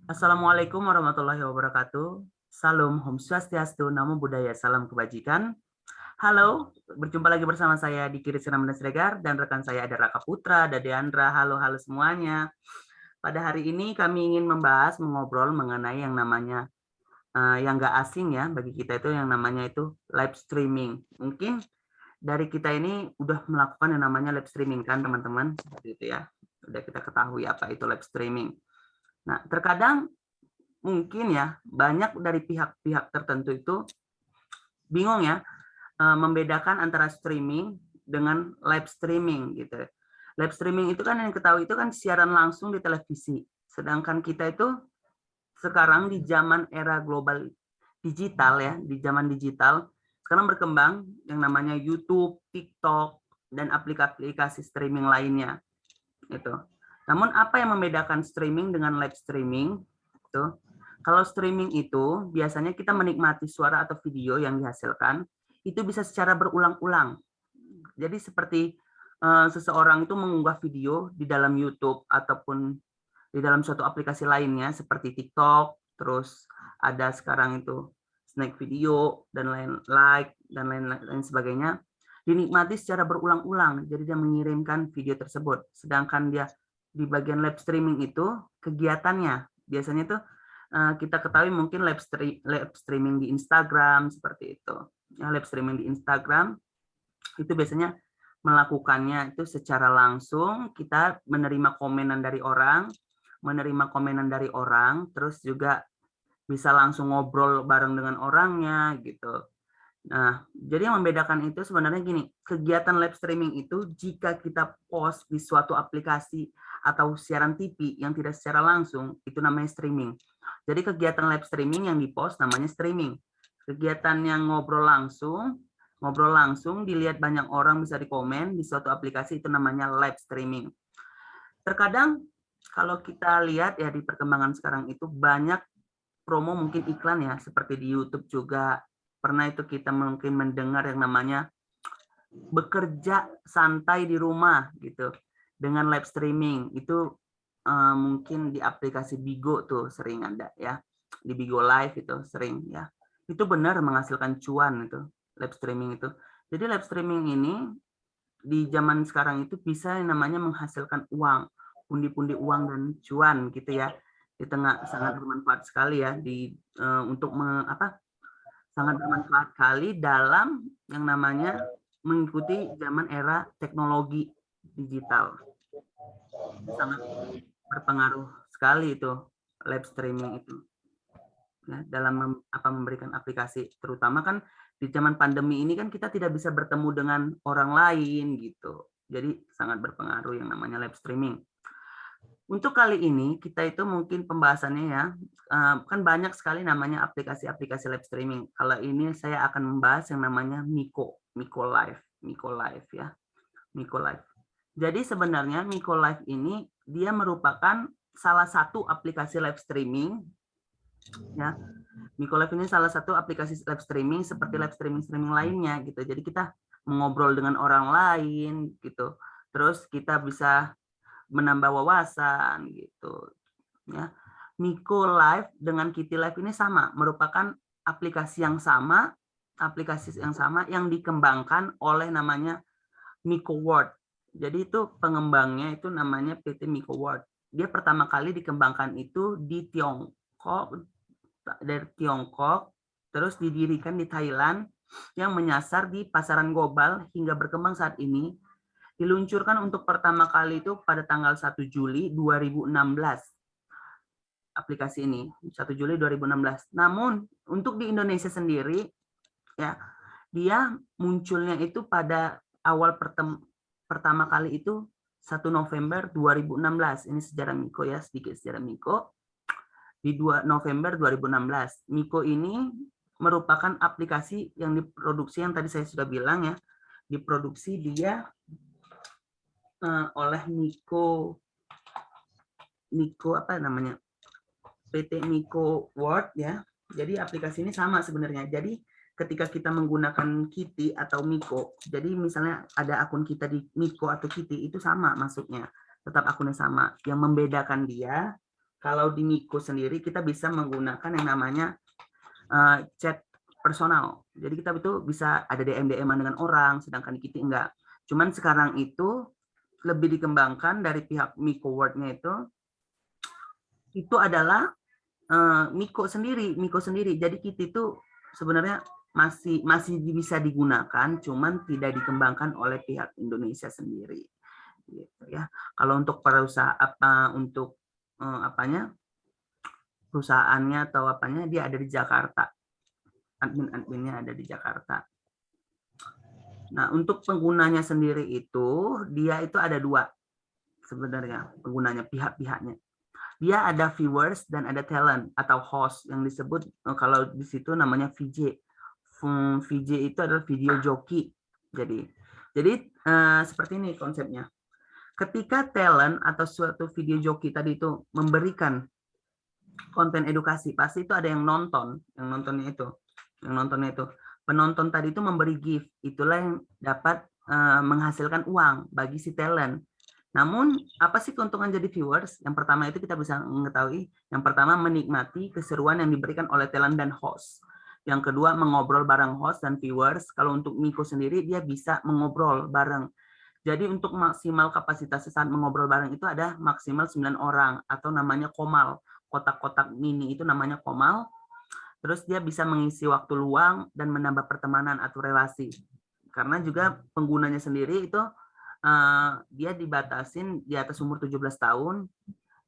Assalamualaikum warahmatullahi wabarakatuh. Salam Om Swastiastu, Namo Buddhaya, salam kebajikan. Halo, berjumpa lagi bersama saya di Kiri Siram dan Siregar dan rekan saya ada Raka Putra, ada Deandra. Halo semuanya. Pada hari ini kami ingin mengobrol mengenai yang namanya yang nggak asing ya bagi kita itu yang namanya itu live streaming. Mungkin dari kita ini udah melakukan yang namanya live streaming kan teman-teman, seperti itu ya. Udah kita ketahui apa itu live streaming. Nah, terkadang mungkin ya banyak dari pihak-pihak tertentu itu bingung ya membedakan antara streaming dengan live streaming gitu. Live streaming itu kan yang ketahui itu kan siaran langsung di televisi. Sedangkan kita itu sekarang di zaman era global digital ya, di zaman digital sekarang berkembang yang namanya YouTube, TikTok dan aplikasi streaming lainnya itu. Namun apa yang membedakan streaming dengan live streaming? Itu kalau streaming itu biasanya kita menikmati suara atau video yang dihasilkan itu bisa secara berulang-ulang. Jadi seperti seseorang itu mengunggah video di dalam YouTube ataupun di dalam suatu aplikasi lainnya seperti TikTok, terus ada sekarang itu snack video dan lain sebagainya dinikmati secara berulang-ulang. Jadi dia mengirimkan video tersebut. Sedangkan dia di bagian live streaming itu kegiatannya biasanya itu kita ketahui mungkin live streaming di Instagram seperti itu. Ya, live streaming di Instagram itu biasanya melakukannya itu secara langsung, kita menerima komenan dari orang, terus juga bisa langsung ngobrol bareng dengan orangnya gitu. Nah, jadi yang membedakan itu sebenarnya gini, kegiatan live streaming itu jika kita post di suatu aplikasi atau siaran TV yang tidak secara langsung, itu namanya streaming. Jadi kegiatan live streaming yang dipost namanya streaming. Kegiatan yang ngobrol langsung dilihat banyak orang bisa dikomen di suatu aplikasi itu namanya live streaming. Terkadang kalau kita lihat ya di perkembangan sekarang itu banyak promo mungkin iklan ya, seperti di YouTube juga pernah itu kita mungkin mendengar yang namanya bekerja santai di rumah gitu dengan live streaming itu mungkin di aplikasi Bigo tuh sering ada ya, di Bigo Live itu sering ya, itu benar menghasilkan cuan itu live streaming itu. Jadi live streaming ini di zaman sekarang itu bisa yang namanya menghasilkan uang, pundi-pundi uang dan cuan gitu ya. Di tengah sangat bermanfaat sekali ya di untuk sangat bermanfaat sekali dalam yang namanya mengikuti zaman era teknologi digital. Itu sangat berpengaruh sekali itu live streaming itu ya, dalam memberikan aplikasi, terutama kan di zaman pandemi ini kan kita tidak bisa bertemu dengan orang lain gitu. Jadi sangat berpengaruh yang namanya live streaming. Untuk kali ini kita itu mungkin pembahasannya ya, kan banyak sekali namanya aplikasi-aplikasi live streaming. Kalau ini saya akan membahas yang namanya Miko Live ya, Miko Live. Jadi sebenarnya Miko Live ini dia merupakan salah satu aplikasi live streaming ya. Miko Live ini salah satu aplikasi live streaming seperti live streaming lainnya gitu. Jadi kita mengobrol dengan orang lain gitu. Terus kita bisa menambah wawasan gitu ya. Miko Live dengan Kitty Live ini sama, merupakan aplikasi yang sama yang dikembangkan oleh namanya Miko World. Jadi itu pengembangnya itu namanya PT Miko World. Dia pertama kali dikembangkan itu di Tiongkok, terus didirikan di Thailand yang menyasar di pasaran global hingga berkembang saat ini. Diluncurkan untuk pertama kali itu pada tanggal 1 Juli 2016. Aplikasi ini 1 Juli 2016. Namun untuk di Indonesia sendiri ya, dia munculnya itu pada awal pertama kali itu 1 November 2016. Ini sejarah Miko ya, sedikit sejarah Miko. Di 2 November 2016. Miko ini merupakan aplikasi yang diproduksi yang tadi saya sudah bilang ya, diproduksi dia oleh Miko apa namanya, PT Miko World ya. Jadi aplikasi ini sama sebenarnya. Jadi ketika kita menggunakan Kitty atau Miko, jadi misalnya ada akun kita di Miko atau Kitty itu sama masuknya, tetap akunnya sama. Yang membedakan dia Kalau di Miko sendiri kita bisa menggunakan yang namanya chat personal. Jadi kita itu bisa ada DM-DM-an dengan orang, sedangkan di Kitty enggak. Cuman sekarang itu lebih dikembangkan dari pihak Miko World-nya itu adalah Miko sendiri. Jadi Kitty itu sebenarnya masih bisa digunakan, cuman tidak dikembangkan oleh pihak Indonesia sendiri. Gitu ya. Kalau untuk perusahaan untuk perusahaannya atau apanya dia ada di Jakarta. Admin-adminnya ada di Jakarta. Nah, untuk penggunanya sendiri itu dia itu ada dua sebenarnya penggunanya pihak-pihaknya. Dia ada viewers dan ada talent atau host yang disebut kalau di situ namanya VJ. VJ itu adalah video joki. Jadi seperti ini konsepnya. Ketika talent atau suatu video joki tadi itu memberikan konten edukasi, pasti itu ada yang nontonnya itu. Penonton tadi itu memberi gift, itulah yang dapat menghasilkan uang bagi si talent. Namun, apa sih keuntungan jadi viewers? Yang pertama itu kita bisa mengetahui, yang pertama menikmati keseruan yang diberikan oleh talent dan host. Yang kedua, mengobrol bareng host dan viewers. Kalau untuk Miko sendiri, dia bisa mengobrol bareng. Jadi untuk maksimal kapasitas saat mengobrol bareng itu ada maksimal 9 orang, atau namanya komal. Kotak-kotak mini itu namanya komal. Terus dia bisa mengisi waktu luang dan menambah pertemanan atau relasi. Karena juga penggunanya sendiri itu dia dibatasin di atas umur 17 tahun,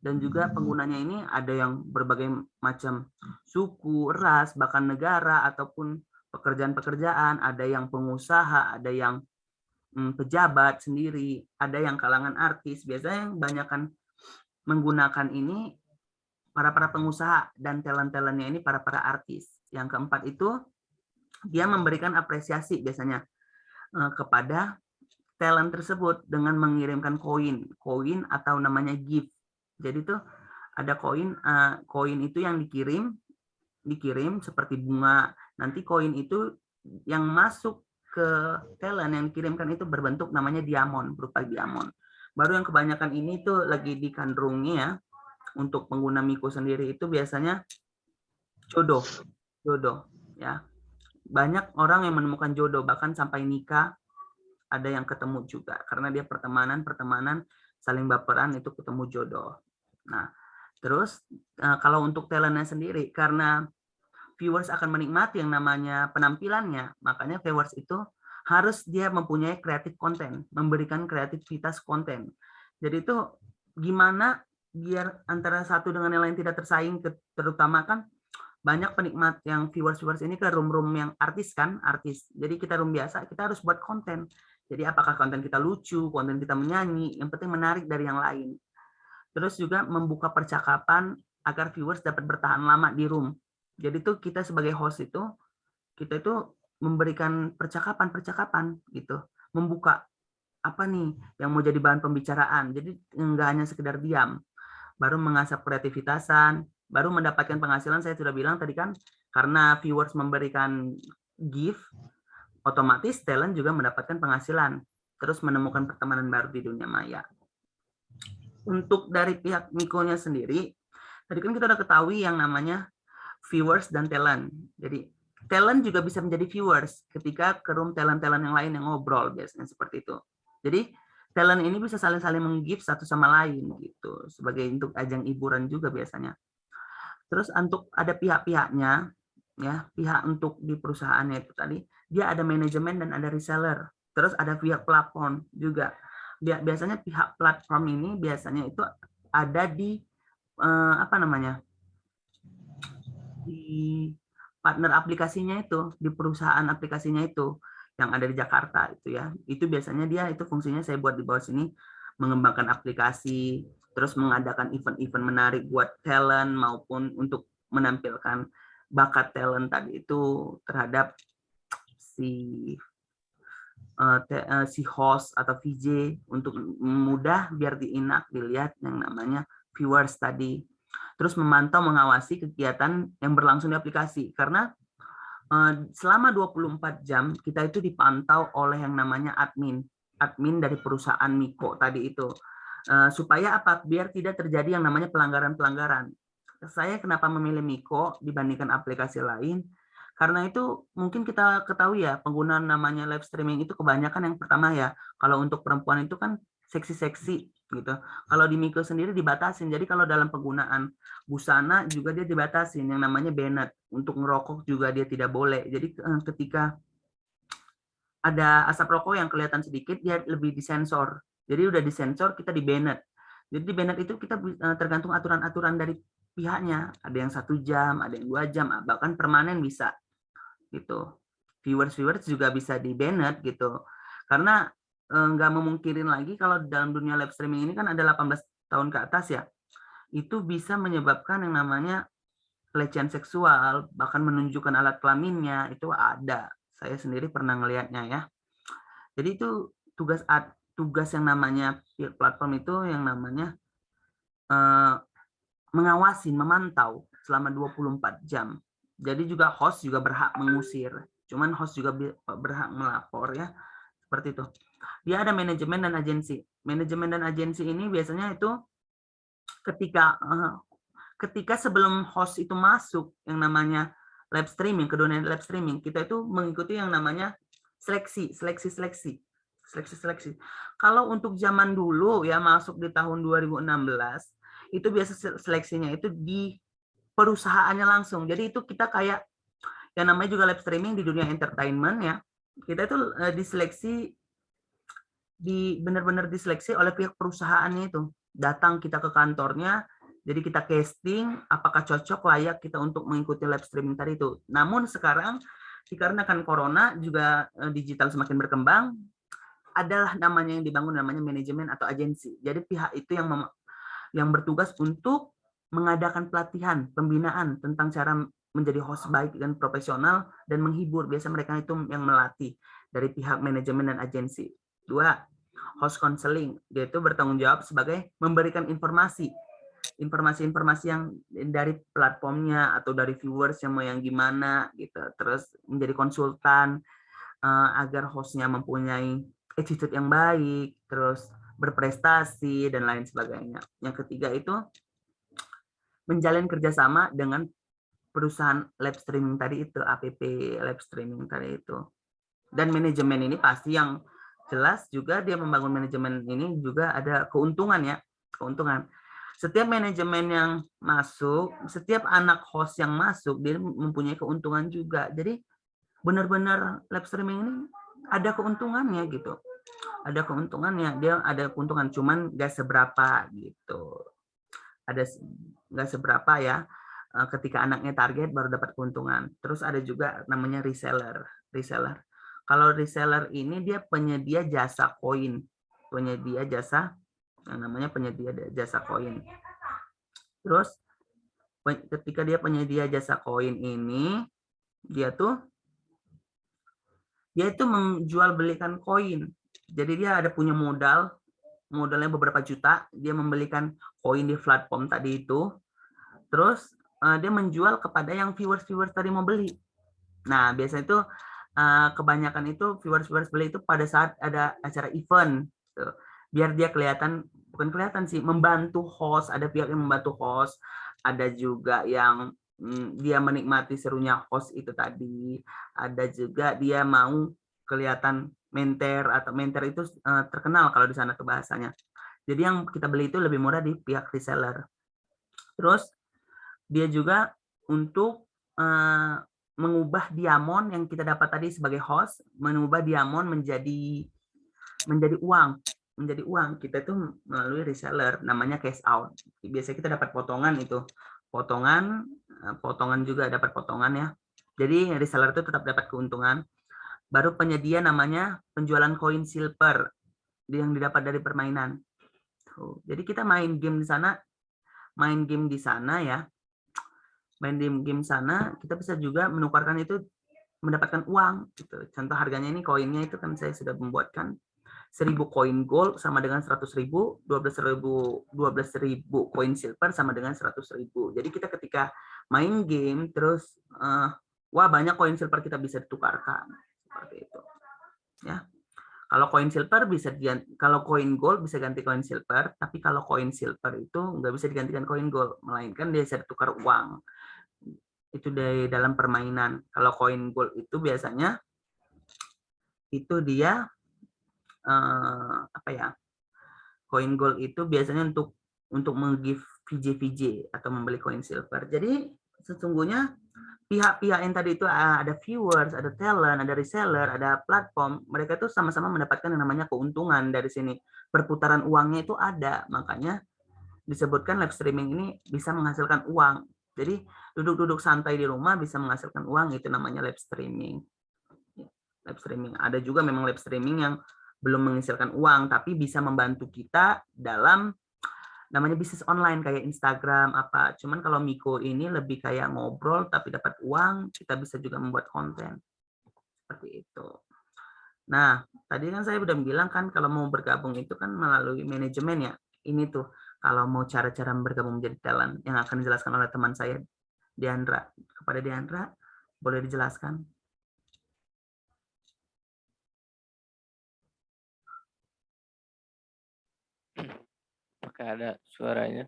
dan juga penggunanya ini ada yang berbagai macam suku, ras, bahkan negara, ataupun pekerjaan-pekerjaan, ada yang pengusaha, ada yang pejabat sendiri, ada yang kalangan artis. Biasanya yang kebanyakan menggunakan ini para pengusaha dan talent-talentnya ini para artis. Yang keempat itu dia memberikan apresiasi biasanya kepada talent tersebut dengan mengirimkan koin atau namanya gift. Jadi tuh ada koin itu yang dikirim seperti bunga. Nanti koin itu yang masuk ke talent yang dikirimkan itu berbentuk namanya diamond, berupa diamond. Baru yang kebanyakan ini tuh lagi dikandrungi ya. Untuk pengguna Miko sendiri itu biasanya jodoh ya. Banyak orang yang menemukan jodoh, bahkan sampai nikah ada yang ketemu juga karena dia pertemanan saling baperan itu ketemu jodoh. Nah, terus kalau untuk talentnya sendiri, karena viewers akan menikmati yang namanya penampilannya, makanya viewers itu harus dia mempunyai kreatif konten, memberikan kreativitas konten. Jadi itu gimana biar antara satu dengan yang lain tidak tersaing, terutama kan banyak penikmat yang viewers ini ke room yang artis. Jadi kita room biasa, kita harus buat konten. Jadi apakah konten kita lucu, konten kita menyanyi, yang penting menarik dari yang lain. Terus juga membuka percakapan agar viewers dapat bertahan lama di room. Jadi tuh kita sebagai host itu, kita itu memberikan percakapan gitu, membuka apa nih yang mau jadi bahan pembicaraan. Jadi nggak hanya sekedar diam. Baru mengasah kreativitasan, baru mendapatkan penghasilan. Saya sudah bilang tadi kan, karena viewers memberikan gift, otomatis talent juga mendapatkan penghasilan, terus menemukan pertemanan baru di dunia maya. Untuk dari pihak Miko-nya sendiri, tadi kan kita udah ketahui yang namanya viewers dan talent. Jadi talent juga bisa menjadi viewers ketika ke room talent-talent yang lain yang ngobrol, biasanya seperti itu. Jadi talent ini bisa saling meng-give satu sama lain gitu, sebagai untuk ajang hiburan juga biasanya. Terus untuk ada pihak-pihaknya, ya, pihak untuk di perusahaannya itu tadi, dia ada manajemen dan ada reseller. Terus ada pihak platform juga. Biasanya pihak platform ini biasanya itu ada di di partner aplikasinya itu, di perusahaan aplikasinya itu yang ada di Jakarta itu ya. Itu biasanya dia itu fungsinya saya buat di bawah sini, mengembangkan aplikasi, terus mengadakan event-event menarik buat talent maupun untuk menampilkan bakat talent tadi itu terhadap si host atau VJ untuk mudah biar dilihat yang namanya viewers tadi. Terus memantau mengawasi kegiatan yang berlangsung di aplikasi, karena selama 24 jam kita itu dipantau oleh yang namanya admin dari perusahaan Miko tadi itu. Supaya apa? Biar tidak terjadi yang namanya pelanggaran-pelanggaran. Saya kenapa memilih Miko dibandingkan aplikasi lain? Karena itu mungkin kita ketahui ya, penggunaan namanya live streaming itu kebanyakan yang pertama ya, kalau untuk perempuan itu kan seksi-seksi gitu. Kalau di Miko sendiri dibatasin, jadi kalau dalam penggunaan busana juga dia dibatasin, yang namanya banned. Untuk ngerokok juga dia tidak boleh. Jadi ketika ada asap rokok yang kelihatan sedikit, dia lebih disensor. Jadi udah disensor, kita di banned. Jadi di banned itu kita tergantung aturan-aturan dari pihaknya. Ada yang 1 jam, ada yang 2 jam, bahkan permanen bisa gitu. Viewers juga bisa di banned gitu. Karena nggak memungkirin lagi kalau dalam dunia live streaming ini kan ada 18 tahun ke atas ya. Itu bisa menyebabkan yang namanya pelecehan seksual, bahkan menunjukkan alat kelaminnya, itu ada. Saya sendiri pernah ngelihatnya ya. Jadi itu tugas yang namanya platform itu yang namanya mengawasi, memantau selama 24 jam. Jadi juga host juga berhak mengusir. Cuman host juga berhak melapor ya. Seperti itu. Dia ada manajemen dan agensi. Manajemen dan agensi ini biasanya itu ketika sebelum host itu masuk yang namanya live streaming, ke dunia live streaming, kita itu mengikuti yang namanya seleksi. Kalau untuk zaman dulu ya masuk di tahun 2016, itu biasa seleksinya itu di perusahaannya langsung. Jadi itu kita kayak yang namanya juga live streaming di dunia entertainment ya. Kita itu diseleksi benar-benar diseleksi oleh pihak perusahaannya itu. Datang kita ke kantornya, jadi kita casting apakah cocok layak kita untuk mengikuti live streaming tadi itu. Namun sekarang dikarenakan corona juga digital semakin berkembang, adalah namanya yang dibangun namanya manajemen atau agensi. Jadi pihak itu yang bertugas untuk mengadakan pelatihan, pembinaan tentang cara menjadi host baik dan profesional dan menghibur. Biasa mereka itu yang melatih dari pihak manajemen dan agensi. 2, host counseling. Dia itu bertanggung jawab sebagai memberikan informasi-informasi yang dari platformnya atau dari viewers yang mau yang gimana gitu. Terus menjadi konsultan agar hostnya mempunyai attitude yang baik, terus berprestasi dan lain sebagainya. Yang ketiga itu menjalin kerjasama dengan perusahaan live streaming tadi itu, app live streaming tadi itu. Dan manajemen ini pasti yang jelas juga dia membangun manajemen ini juga ada keuntungan ya, keuntungan. Setiap manajemen yang masuk, setiap anak host yang masuk, dia mempunyai keuntungan juga. Jadi benar-benar live streaming ini ada keuntungannya gitu. Ada keuntungannya, dia ada keuntungan, cuman gak seberapa gitu. Ada nggak seberapa ya, ketika anaknya target baru dapat keuntungan. Terus ada juga namanya reseller. Kalau reseller ini dia penyedia jasa koin, penyedia jasa yang namanya penyedia jasa koin. Terus ketika dia penyedia jasa koin ini, dia itu menjual belikan koin. Jadi dia ada punya modalnya beberapa juta, dia membelikan koin di platform tadi itu, terus dia menjual kepada yang viewers tadi mau beli. Nah, biasanya itu kebanyakan itu viewers beli itu pada saat ada acara event, gitu. Biar dia bukan kelihatan sih, membantu host, ada pihak yang membantu host, ada juga yang dia menikmati serunya host itu tadi, ada juga dia mau kelihatan menter itu terkenal kalau di sana tuh bahasanya. Jadi yang kita beli itu lebih murah di pihak reseller. Terus dia juga untuk mengubah diamond yang kita dapat tadi sebagai host, mengubah diamond menjadi uang. Kita itu melalui reseller, namanya cash out. Biasanya kita dapat potongan itu. Potongan juga dapat potongan ya. Jadi reseller itu tetap dapat keuntungan. Baru penyedia namanya penjualan koin silver yang didapat dari permainan. Jadi kita main game di sana ya. Main game sana, kita bisa juga menukarkan itu mendapatkan uang gitu. Contoh harganya ini koinnya itu kan saya sudah membuatkan 1000 koin gold sama dengan 100.000, 12.000 koin silver sama dengan 100.000. Jadi kita ketika main game terus wah banyak koin silver kita bisa ditukarkan seperti itu. Ya. Kalau koin silver bisa kalau koin gold bisa ganti koin silver, tapi kalau koin silver itu nggak bisa digantikan koin gold, melainkan dia bisa ditukar uang. Itu dari dalam permainan. Kalau koin gold itu biasanya itu dia apa ya? Koin gold itu biasanya untuk meng-give VJ atau membeli koin silver. Jadi sesungguhnya pihak-pihak yang tadi itu ada viewers, ada talent, ada reseller, ada platform, mereka tuh sama-sama mendapatkan yang namanya keuntungan dari sini. Perputaran uangnya itu ada, makanya disebutkan live streaming ini bisa menghasilkan uang. Jadi duduk-duduk santai di rumah bisa menghasilkan uang, itu namanya live streaming. Live streaming. Ada juga memang live streaming yang belum menghasilkan uang, tapi bisa membantu kita dalam namanya bisnis online kayak Instagram apa. Cuman kalau Miko ini lebih kayak ngobrol tapi dapat uang, kita bisa juga membuat konten. Seperti itu. Nah, tadi kan saya udah bilang kan kalau mau bergabung itu kan melalui manajemen ya. Ini tuh kalau mau cara-cara bergabung menjadi talent yang akan dijelaskan oleh teman saya Diandra. Kepada Diandra, boleh dijelaskan? Apakah ada suaranya?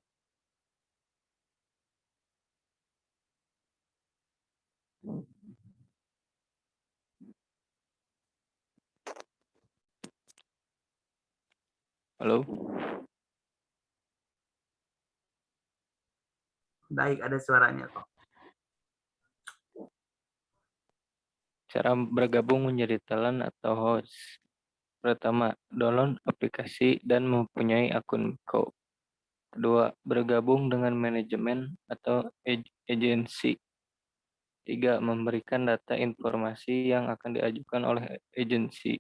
Halo? Baik, ada suaranya kok. Cara bergabung menjadi talent atau host. Pertama, download aplikasi dan mempunyai akun Miko. Kedua, bergabung dengan manajemen atau agensi. Tiga, memberikan data informasi yang akan diajukan oleh agensi.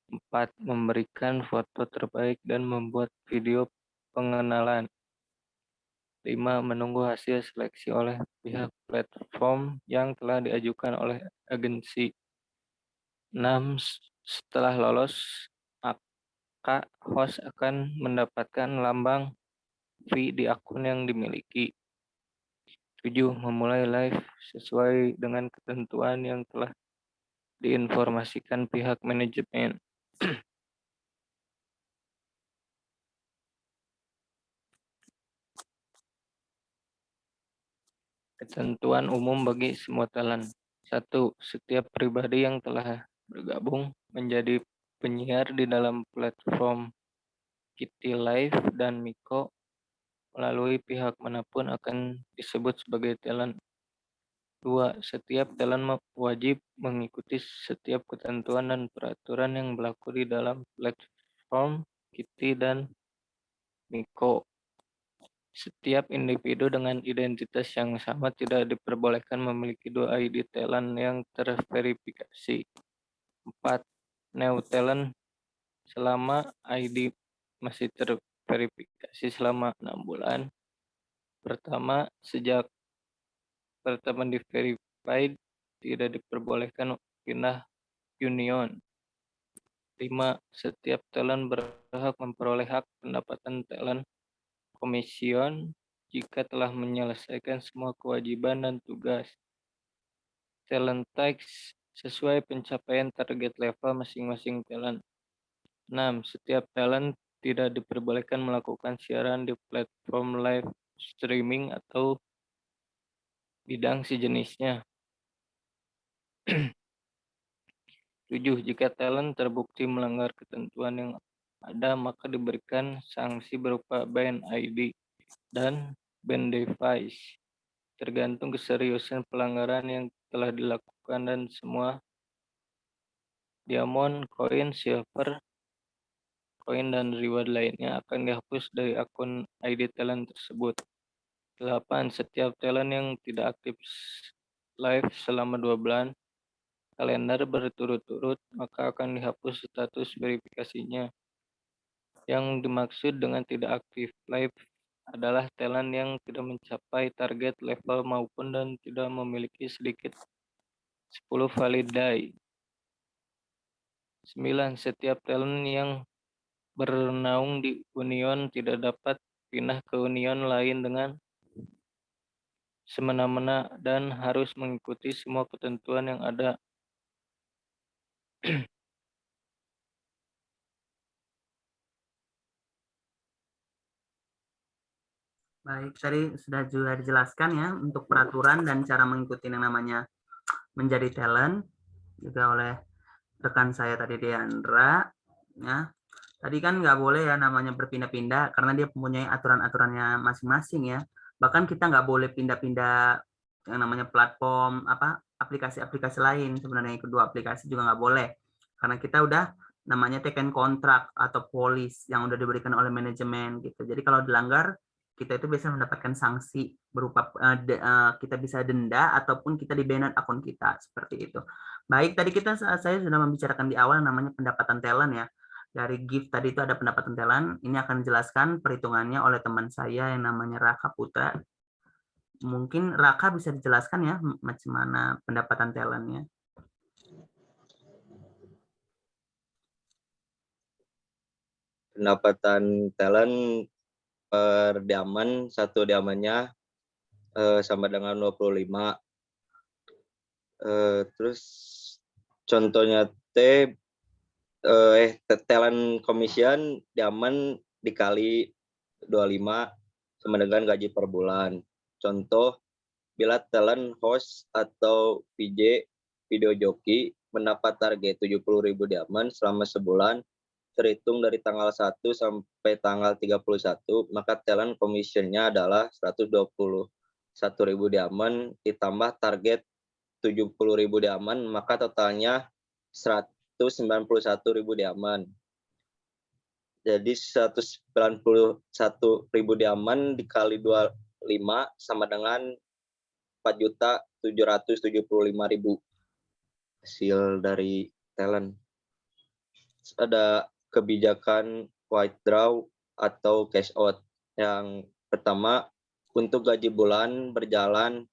Empat, memberikan foto terbaik dan membuat video pengenalan. 5. Menunggu hasil seleksi oleh pihak platform yang telah diajukan oleh agensi. 6. Setelah lolos, maka host akan mendapatkan lambang V di akun yang dimiliki. 7. Memulai live sesuai dengan ketentuan yang telah diinformasikan pihak manajemen. Ketentuan umum bagi semua talent. 1. Setiap pribadi yang telah bergabung menjadi penyiar di dalam platform Kitty Live dan Miko melalui pihak manapun akan disebut sebagai talent. 2. Setiap talent wajib mengikuti setiap ketentuan dan peraturan yang berlaku di dalam platform Kitty dan Miko. Setiap individu dengan identitas yang sama tidak diperbolehkan memiliki dua ID talent yang terverifikasi. 4. New talent selama ID masih terverifikasi selama 6 bulan. Pertama, sejak pertama di-verified tidak diperbolehkan pindah union. 5. Setiap talent berhak memperoleh hak pendapatan talent komision jika telah menyelesaikan semua kewajiban dan tugas. Talent tax sesuai pencapaian target level masing-masing talent. 6. Setiap talent tidak diperbolehkan melakukan siaran di platform live streaming atau bidang sejenisnya. 7. Jika talent terbukti melanggar ketentuan yang ada, maka diberikan sanksi berupa ban ID dan ban device, tergantung keseriusan pelanggaran yang telah dilakukan, dan semua diamond, koin, silver, koin, dan reward lainnya akan dihapus dari akun ID talent tersebut. 8. Setiap talent yang tidak aktif live selama 2 bulan kalender berturut-turut, maka akan dihapus status verifikasinya. Yang dimaksud dengan tidak aktif live adalah talent yang tidak mencapai target level maupun dan tidak memiliki sedikit 10 valid day. 9. Setiap talent yang bernaung di union tidak dapat pindah ke union lain dengan semena-mena dan harus mengikuti semua ketentuan yang ada. Baik, tadi sudah juga dijelaskan ya untuk peraturan dan cara mengikuti yang namanya menjadi talent juga oleh rekan saya tadi Deandra ya. Tadi kan nggak boleh ya namanya berpindah-pindah karena dia mempunyai aturan-aturannya masing-masing ya. Bahkan kita nggak boleh pindah-pindah yang namanya platform apa aplikasi-aplikasi lain sebenarnya kedua aplikasi juga nggak boleh karena kita udah namanya taken kontrak atau polis yang udah diberikan oleh manajemen gitu. Jadi kalau dilanggar kita itu bisa mendapatkan sanksi berupa kita bisa denda ataupun kita di-ban akun kita seperti itu. Baik, tadi saya sudah membicarakan di awal namanya pendapatan talent ya. Dari gift tadi itu ada pendapatan talent. Ini akan dijelaskan perhitungannya oleh teman saya yang namanya Raka Putra. Mungkin Raka bisa dijelaskan ya macam mana pendapatan talentnya. Pendapatan talent per diamond, satu diamondnya sama dengan 25. Terus contohnya talent commission diamond dikali 25 sama dengan gaji per bulan. Contoh, bila talent host atau VJ video joki mendapat target 70.000 diamond selama sebulan terhitung dari tanggal 1 sampai tanggal 31, maka talent commission-nya adalah 121.000 diamond ditambah target 70.000 diamond, maka totalnya 191.000 diamond. Jadi 191.000 diamond dikali 25 sama dengan 4.775.000 hasil dari talent. Ada kebijakan withdraw atau cash out. Yang pertama, untuk gaji bulan berjalan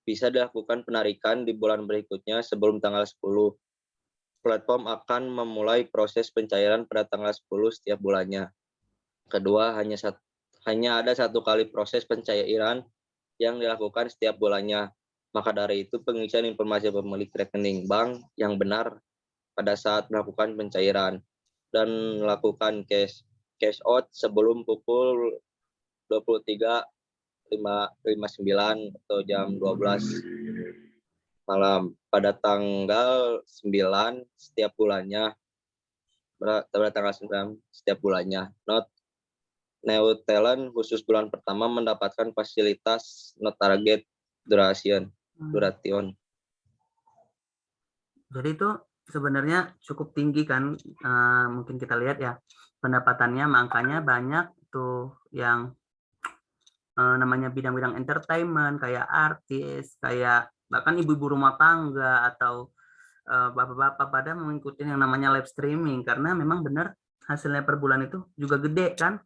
bisa dilakukan penarikan di bulan berikutnya sebelum tanggal 10. Platform akan memulai proses pencairan pada tanggal 10 setiap bulannya. Kedua, hanya ada satu kali proses pencairan yang dilakukan setiap bulannya. Maka dari itu, pengisian informasi pemilik rekening bank yang benar pada saat melakukan pencairan dan melakukan cash out sebelum pukul 23.59 atau jam 12 malam pada tanggal 9 setiap bulannya. Pada tanggal 9 setiap bulannya. New talent khusus bulan pertama mendapatkan fasilitas no target duration. Jadi itu sebenarnya cukup tinggi kan, mungkin kita lihat ya pendapatannya, makanya banyak tuh yang namanya bidang-bidang entertainment kayak artis, kayak bahkan ibu-ibu rumah tangga atau bapak-bapak pada mengikuti yang namanya live streaming karena memang benar hasilnya per bulan itu juga gede kan,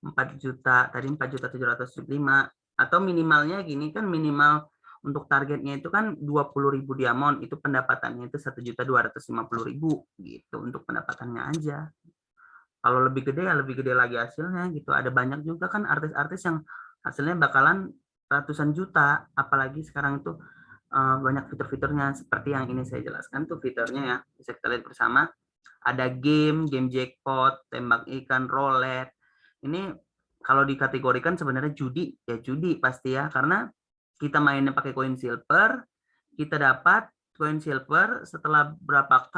4 juta tadi 4.775 atau minimalnya gini kan, minimal untuk targetnya itu kan 20.000 diamond, itu pendapatannya itu 1.250.000 gitu untuk pendapatannya aja. Kalau lebih gede ya lebih gede lagi hasilnya gitu. Ada banyak juga kan artis-artis yang hasilnya bakalan ratusan juta, apalagi sekarang itu banyak fitur-fiturnya seperti yang ini saya jelaskan tuh fiturnya ya, bisa kita lihat bersama. Ada game jackpot, tembak ikan, roulette. Ini kalau dikategorikan sebenarnya judi, ya judi pasti ya, karena kita mainnya pakai koin silver, kita dapat koin silver setelah berapa k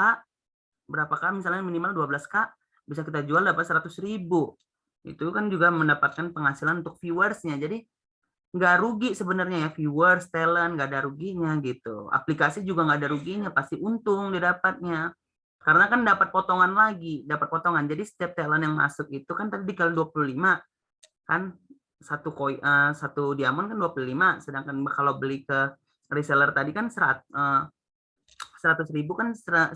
misalnya minimal 12k, bisa kita jual dapat 100.000. Itu kan juga mendapatkan penghasilan untuk viewersnya. Jadi nggak rugi sebenarnya ya, viewers, talent, nggak ada ruginya gitu. Aplikasi juga nggak ada ruginya, pasti untung didapatnya. Karena kan dapat potongan lagi, dapat potongan. Jadi setiap talent yang masuk itu kan tadi dikali 25 kan, satu diamond kan 25, sedangkan kalau beli ke reseller tadi kan 100.000 kan 1.000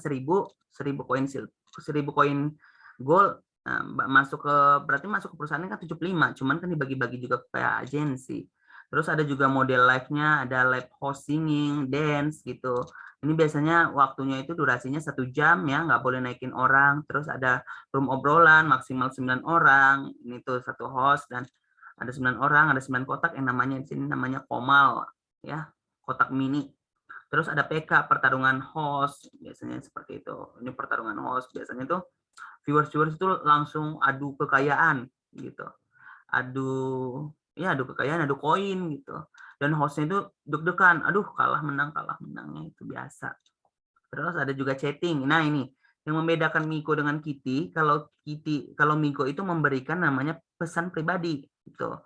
koin 1.000 koin gold. Nah, masuk ke berarti masuk ke perusahaannya kan 75, cuman kan dibagi-bagi juga kayak agensi. Terus ada juga model live-nya, ada live host singing, dance gitu. Ini biasanya waktunya itu durasinya 1 jam ya, nggak boleh naikin orang. Terus ada room obrolan maksimal 9 orang. Ini tuh satu host dan ada 9 orang, ada 9 kotak yang namanya di sini namanya komal ya, kotak mini. Terus ada PK, pertarungan host, biasanya seperti itu. Ini pertarungan host, biasanya tuh viewers itu langsung adu kekayaan gitu. Adu ya adu kekayaan, adu koin gitu. Dan hostnya itu deg-degan, aduh kalah menangnya itu biasa. Terus ada juga chatting. Nah ini yang membedakan Miko dengan Kitty, kalau Miko itu memberikan namanya pesan pribadi gitu.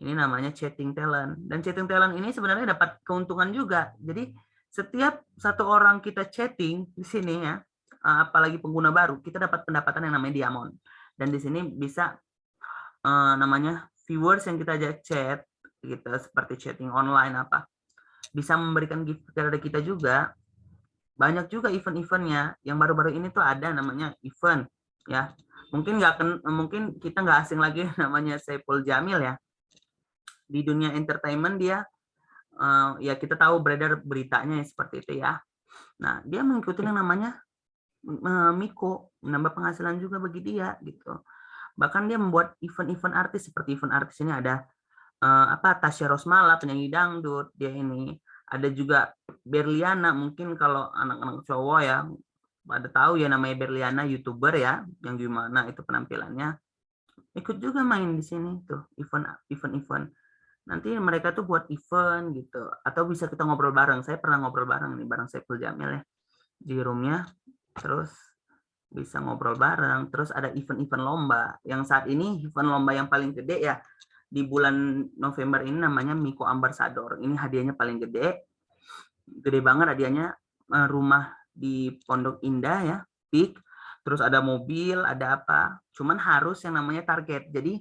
Ini namanya chatting talent. Dan chatting talent ini sebenarnya dapat keuntungan juga. Jadi setiap satu orang kita chatting di sini ya, apalagi pengguna baru, kita dapat pendapatan yang namanya diamond. Dan di sini bisa namanya viewers yang kita ajak chat gitu, seperti chatting online apa, bisa memberikan gift kepada kita juga. Banyak juga event-eventnya. Yang baru-baru ini tuh ada namanya event ya. Mungkin kita nggak asing lagi namanya Saiful Jamil ya. Di dunia entertainment dia ya kita tahu beredar beritanya seperti itu ya. Nah, dia mengikuti yang namanya Miko, menambah penghasilan juga bagi dia gitu. Bahkan dia membuat event-event artis, seperti event artis ini ada Tasya Rosmala, penyanyi dangdut, dia ini. Ada juga Berliana, mungkin kalau anak-anak cowok ya pada tahu ya namanya Berliana, YouTuber ya, yang gimana itu penampilannya. Ikut juga main di sini tuh, event. Nanti mereka tuh buat event gitu, atau bisa kita ngobrol bareng. Saya pernah ngobrol bareng nih bareng Saiful Jamil ya di roomnya. Terus bisa ngobrol bareng. Terus ada event-event lomba. Yang saat ini event lomba yang paling gede ya di bulan November ini namanya Miko Ambassador. Ini hadiahnya paling gede banget hadiahnya, rumah di Pondok Indah ya, PIK. Terus ada mobil, ada apa. Cuman harus yang namanya target. Jadi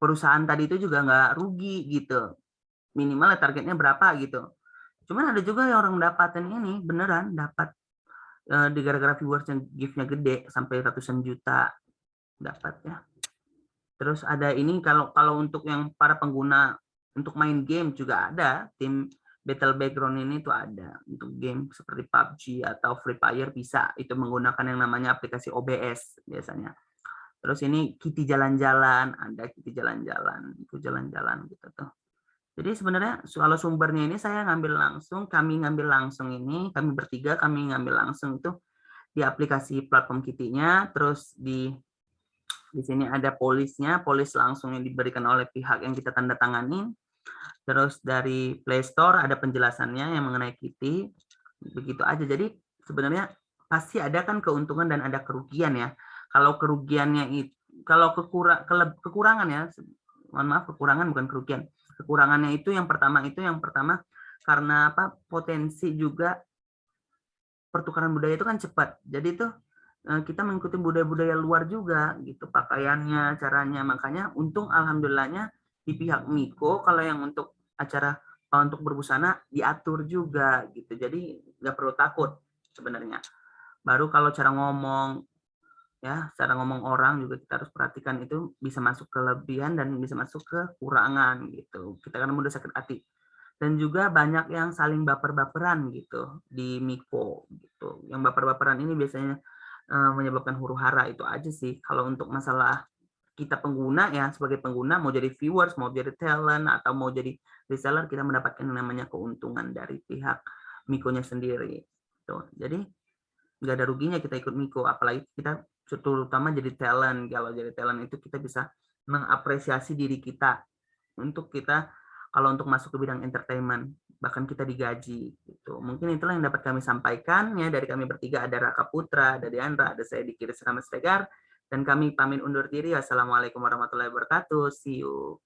perusahaan tadi itu juga nggak rugi gitu. Minimal targetnya berapa gitu. Cuman ada juga yang orang mendapatkan ini beneran dapat di gara-gara viewers yang gift-nya gede sampai ratusan juta dapat ya. Terus ada ini kalau untuk yang para pengguna untuk main game juga ada tim Battle Background ini tuh ada untuk game seperti PUBG atau Free Fire bisa itu menggunakan yang namanya aplikasi OBS biasanya. Terus ini Kitty jalan-jalan, ada Kitty jalan-jalan, itu jalan-jalan gitu tuh. Jadi sebenarnya kalau sumbernya ini kami ngambil langsung ini, kami bertiga kami ngambil langsung itu di aplikasi platform Kitty-nya, terus di sini ada polis langsung yang diberikan oleh pihak yang kita tanda tangani. Terus dari Play Store ada penjelasannya yang mengenai Kitty. Begitu aja. Jadi sebenarnya pasti ada kan keuntungan dan ada kerugian ya. Kalau kerugiannya itu, kalau kekurangan ya, mohon maaf, kekurangan bukan kerugian. Kekurangannya itu yang pertama karena apa? Potensi juga pertukaran budaya itu kan cepat. Jadi itu kita mengikuti budaya-budaya luar juga gitu, pakaiannya, caranya. Makanya untung alhamdulillahnya di pihak Miko kalau yang untuk acara untuk berbusana diatur juga gitu. Jadi nggak perlu takut sebenarnya. Baru kalau cara ngomong orang juga kita harus perhatikan, itu bisa masuk kelebihan dan bisa masuk ke kurangan gitu. Kita kan mudah sakit hati. Dan juga banyak yang saling baper-baperan gitu di Miko gitu. Yang baper-baperan ini biasanya menyebabkan huru-hara, itu aja sih. Kalau untuk masalah kita pengguna ya, sebagai pengguna mau jadi viewers, mau jadi talent atau mau jadi reseller, kita mendapatkan yang namanya keuntungan dari pihak Miko-nya sendiri. Tuh. Jadi nggak ada ruginya kita ikut Miko, apalagi kita terutama jadi talent. Kalau jadi talent itu kita bisa mengapresiasi diri kita untuk kita kalau untuk masuk ke bidang entertainment, bahkan kita digaji gitu. Mungkin itulah yang dapat kami sampaikan ya. Dari kami bertiga ada Raka Putra, ada Diandra, ada saya Diki Selamat Stegar, dan kami pamit undur diri. Assalamualaikum warahmatullahi wabarakatuh. See you.